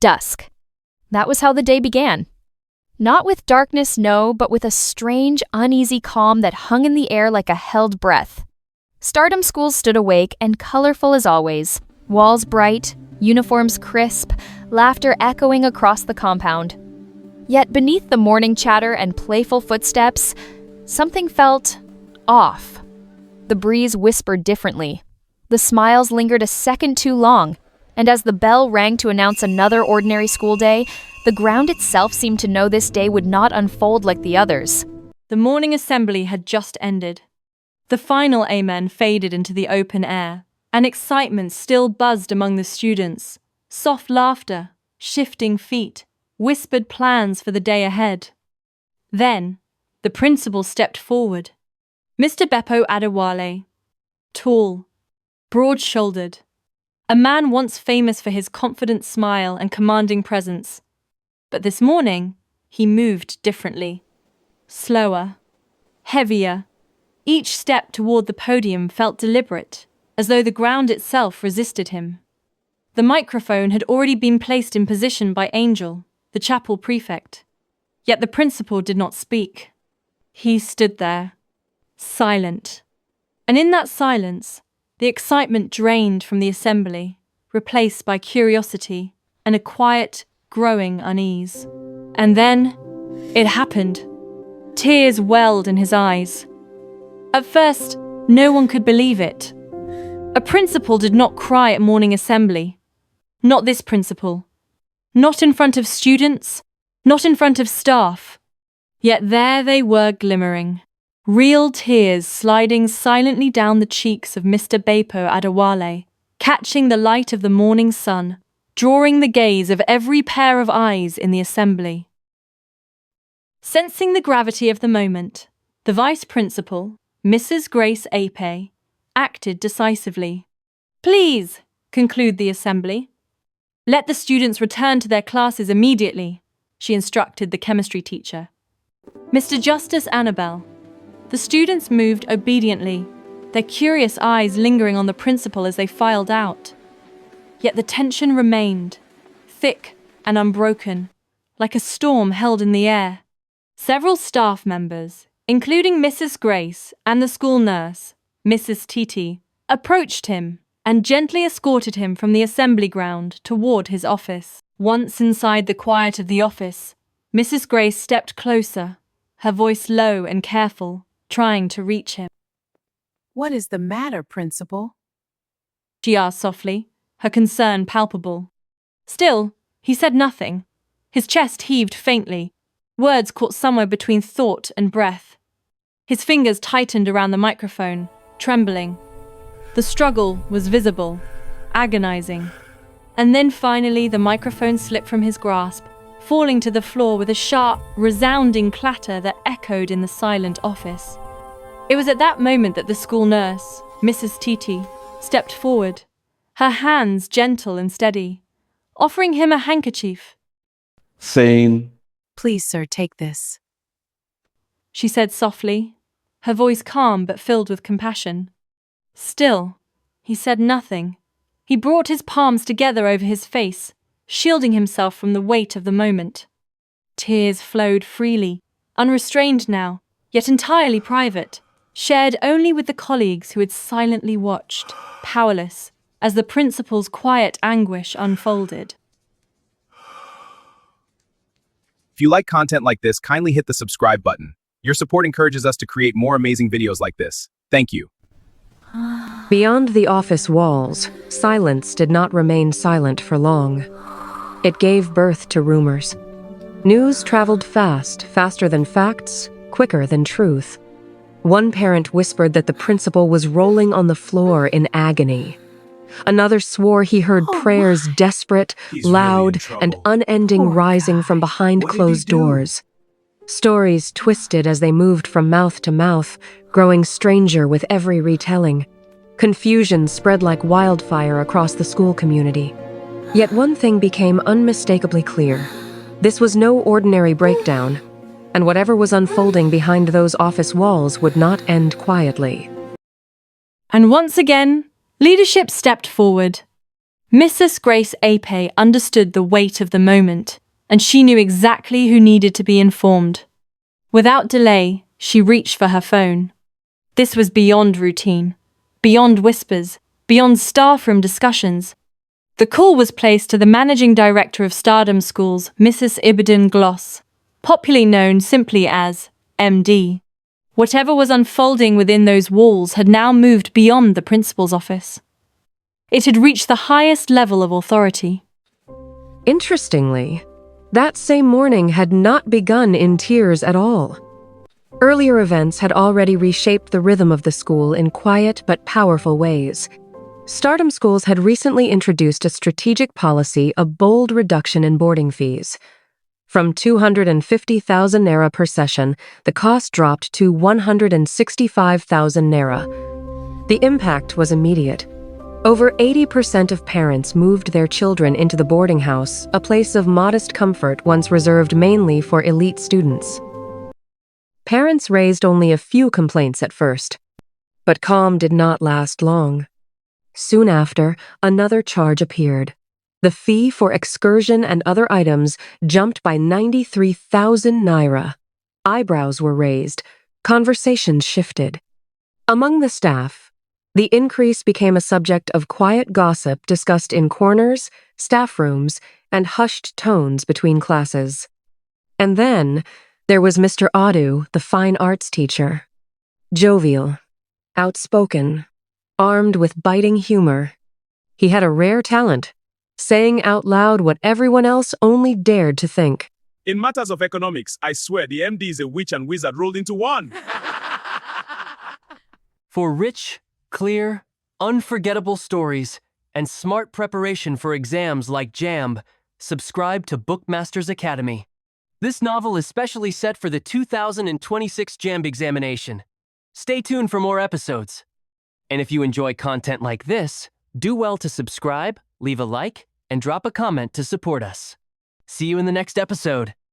Dusk. That was how the day began. Not with darkness, no, but with a strange, uneasy calm that hung in the air like a held breath. Stardom Schools stood awake and colorful as always. Walls bright, uniforms crisp, laughter echoing across the compound. Yet beneath the morning chatter and playful footsteps, something felt off. The breeze whispered differently. The smiles lingered a second too long, and as the bell rang to announce another ordinary school day, the ground itself seemed to know this day would not unfold like the others. The morning assembly had just ended. The final amen faded into the open air, and excitement still buzzed among the students. Soft laughter, shifting feet, whispered plans for the day ahead. Then, the principal stepped forward. Mr. Bepo Adewale, tall, broad-shouldered, a man once famous for his confident smile and commanding presence. But this morning, he moved differently. Slower, heavier. Each step toward the podium felt deliberate, as though the ground itself resisted him. The microphone had already been placed in position by Angel, the chapel prefect. Yet the principal did not speak. He stood there, silent. And in that silence, the excitement drained from the assembly, replaced by curiosity and a quiet, growing unease. And then, it happened. Tears welled in his eyes. At first, no one could believe it. A principal did not cry at morning assembly. Not this principal. Not in front of students, not in front of staff. Yet there they were glimmering. Real tears sliding silently down the cheeks of Mr. Bepo Adewale, catching the light of the morning sun, drawing the gaze of every pair of eyes in the assembly. Sensing the gravity of the moment, the vice principal, Mrs. Grace Ape, acted decisively. "Please," conclude the assembly. "Let the students return to their classes immediately," she instructed the chemistry teacher. Mr. Justice Annabelle. The students moved obediently, their curious eyes lingering on the principal as they filed out. Yet the tension remained, thick and unbroken, like a storm held in the air. Several staff members, including Mrs. Grace and the school nurse, Mrs. Titi, approached him and gently escorted him from the assembly ground toward his office. Once inside the quiet of the office, Mrs. Grace stepped closer, her voice low and careful, trying to reach him. "What is the matter, Principal?" she asked softly, her concern palpable. Still, he said nothing. His chest heaved faintly, words caught somewhere between thought and breath. His fingers tightened around the microphone, trembling. The struggle was visible, agonizing. And then finally the microphone slipped from his grasp, falling to the floor with a sharp, resounding clatter that echoed in the silent office. It was at that moment that the school nurse, Mrs. Titi, stepped forward, her hands gentle and steady, offering him a handkerchief. "Saying, "Please, sir, take this," she said softly, her voice calm but filled with compassion. Still, he said nothing. He brought his palms together over his face, shielding himself from the weight of the moment. Tears flowed freely, unrestrained now, yet entirely private, shared only with the colleagues who had silently watched, powerless, as the principal's quiet anguish unfolded. If you like content like this, kindly hit the subscribe button. Your support encourages us to create more amazing videos like this. Thank you. Beyond the office walls, silence did not remain silent for long. It gave birth to rumors. News traveled fast, faster than facts, quicker than truth. One parent whispered that the principal was rolling on the floor in agony. Another swore he heard prayers desperate, loud, and unending rising from behind closed doors. Stories twisted as they moved from mouth to mouth, growing stranger with every retelling. Confusion spread like wildfire across the school community. Yet one thing became unmistakably clear. This was no ordinary breakdown, and whatever was unfolding behind those office walls would not end quietly. And once again, leadership stepped forward. Mrs. Grace Ape understood the weight of the moment, and she knew exactly who needed to be informed. Without delay, she reached for her phone. This was beyond routine, beyond whispers, beyond staff room discussions. The call was placed to the managing director of Stardom Schools, Mrs. Ibadan Gloss, popularly known simply as MD. Whatever was unfolding within those walls had now moved beyond the principal's office. It had reached the highest level of authority. Interestingly, that same morning had not begun in tears at all. Earlier events had already reshaped the rhythm of the school in quiet but powerful ways. Stardom Schools had recently introduced a strategic policy of bold reduction in boarding fees. From 250,000 naira per session, the cost dropped to 165,000 naira. The impact was immediate. Over 80% of parents moved their children into the boarding house, a place of modest comfort once reserved mainly for elite students. Parents raised only a few complaints at first, but calm did not last long. Soon after, another charge appeared. The fee for excursion and other items jumped by 93,000 naira. Eyebrows were raised. Conversations shifted. Among the staff, the increase became a subject of quiet gossip discussed in corners, staff rooms, and hushed tones between classes. And then there was Mr. Adu, the fine arts teacher. Jovial, outspoken, armed with biting humor. He had a rare talent, saying out loud what everyone else only dared to think. In matters of economics, I swear the MD is a witch and wizard rolled into one. For rich, clear, unforgettable stories and smart preparation for exams like JAMB, subscribe to Bookmasters Academy. This novel is specially set for the 2026 JAMB examination. Stay tuned for more episodes. And if you enjoy content like this, do well to subscribe, leave a like, and drop a comment to support us. See you in the next episode.